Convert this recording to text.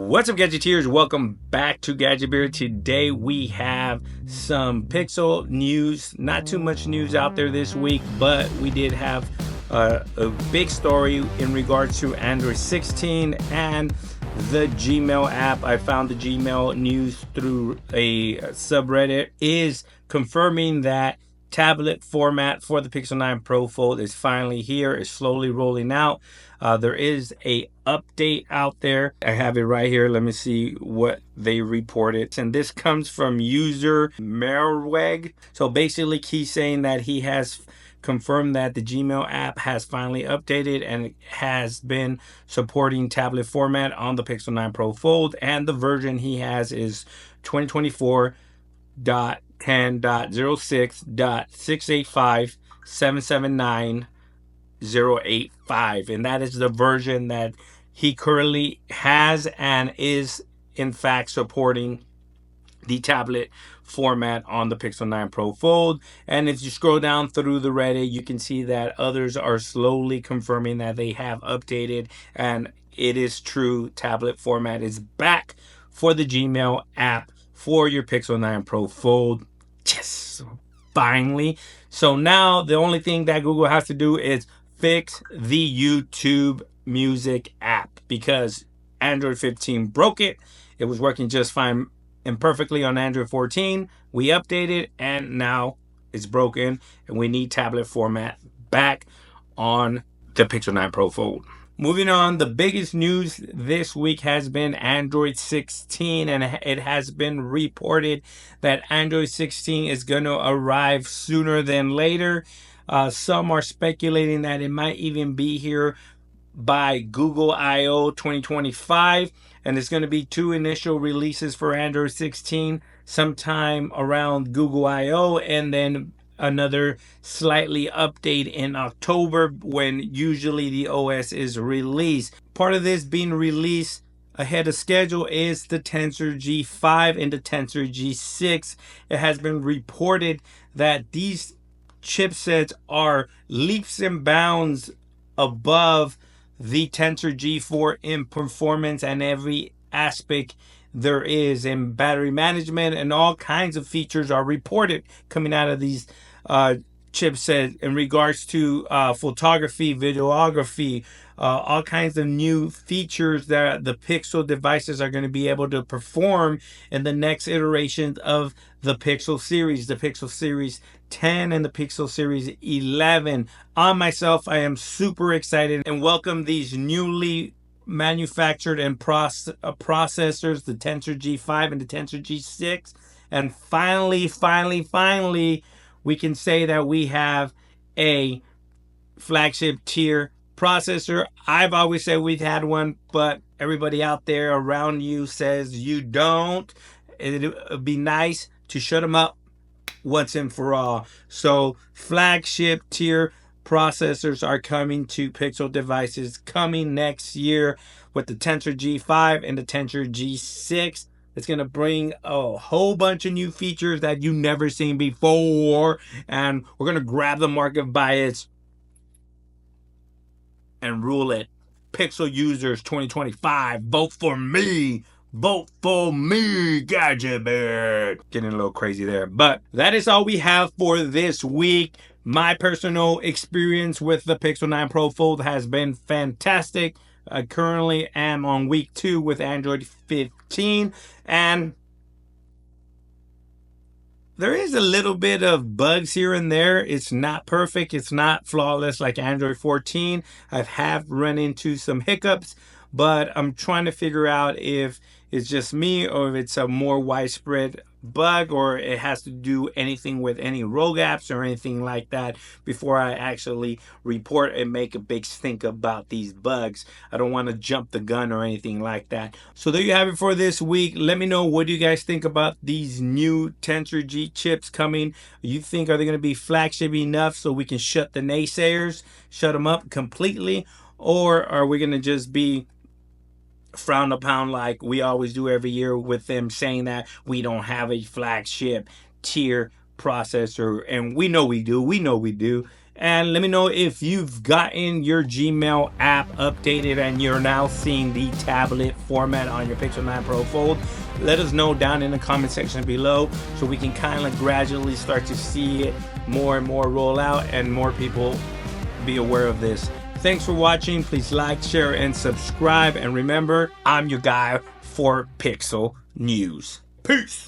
What's up, Gadgeteers? Welcome back to Gadget Beer. Today we have some Pixel news. Not too much news out there this week, but we did have a big story in regards to Android 16 and the Gmail app. I found the Gmail news through a subreddit is confirming that tablet format for the Pixel 9 Pro Fold is finally here. It's slowly rolling out. There is a update out there. I have it right here. Let me see what they reported. And this comes from user Merweg. So basically he's saying that he has confirmed that the Gmail app has finally updated and has been supporting tablet format on the Pixel 9 Pro Fold. And the version he has is 2024.10.06.685.779.085, and that is the version that he currently has and is in fact supporting the tablet format on the Pixel 9 Pro Fold. And if you scroll down through the Reddit, you can see that others are slowly confirming that they have updated, and it is true. Tablet format is back for the Gmail app for your Pixel 9 Pro Fold. Yes, finally. So now the only thing that Google has to do is fix the YouTube Music app, because Android 15 broke it. It was working just fine and perfectly on Android 14. We updated and now it's broken, and we need tablet format back on the Pixel 9 Pro Fold. Moving on, the biggest news this week has been Android 16, and it has been reported that Android 16 is going to arrive sooner than later. Some are speculating that it might even be here by Google I/O 2025, and it's going to be 2 initial releases for Android 16 sometime around Google I/O, and then another slightly update in October when usually the OS is released. Part of this being released ahead of schedule is the Tensor G5 and the Tensor G6. It has been reported that these chipsets are leaps and bounds above the Tensor G4 in performance and every aspect there is in battery management, and all kinds of features are reported coming out of these chipsets in regards to photography, videography, all kinds of new features that the Pixel devices are going to be able to perform in the next iteration of the Pixel series, the Pixel Series 10 and the Pixel Series 11. On myself, I am super excited and welcome these newly manufactured and processors, the Tensor G5 and the Tensor G6. And finally, we can say that we have a flagship tier processor. I've always said we've had one, but everybody out there around you says you don't. It would be nice to shut them up once and for all. So flagship tier processors are coming to Pixel devices coming next year with the Tensor G5 and the Tensor G6. It's going to bring a whole bunch of new features that you've never seen before, and we're going to grab the market by its and rule it. Pixel users 2025, vote for me. Vote for me, Gadget Bear. Getting a little crazy there. But that is all we have for this week. My personal experience with the Pixel 9 Pro Fold has been fantastic. I currently am on week 2 with Android 15. And there is a little bit of bugs here and there. It's not perfect. It's not flawless like Android 14. I have run into some hiccups, but I'm trying to figure out if it's just me or if it's a more widespread bug, or it has to do anything with any rogue apps or anything like that before I actually report and make a big stink about these bugs. I don't want to jump the gun or anything like that. So there you have it for this week. Let me know, what do you guys think about these new Tensor G chips coming? You think, are they going to be flagship enough so we can shut the naysayers, shut them up completely, or are we going to just be frowned upon like we always do every year with them saying that we don't have a flagship tier processor? And we know we do, And let me know if you've gotten your Gmail app updated and you're now seeing the tablet format on your Pixel 9 Pro Fold. Let us know down in the comment section below so we can kind of gradually start to see it more and more roll out and more people be aware of this. Thanks for watching. Please like, share, and subscribe. And remember, I'm your guy for Pixel News. Peace.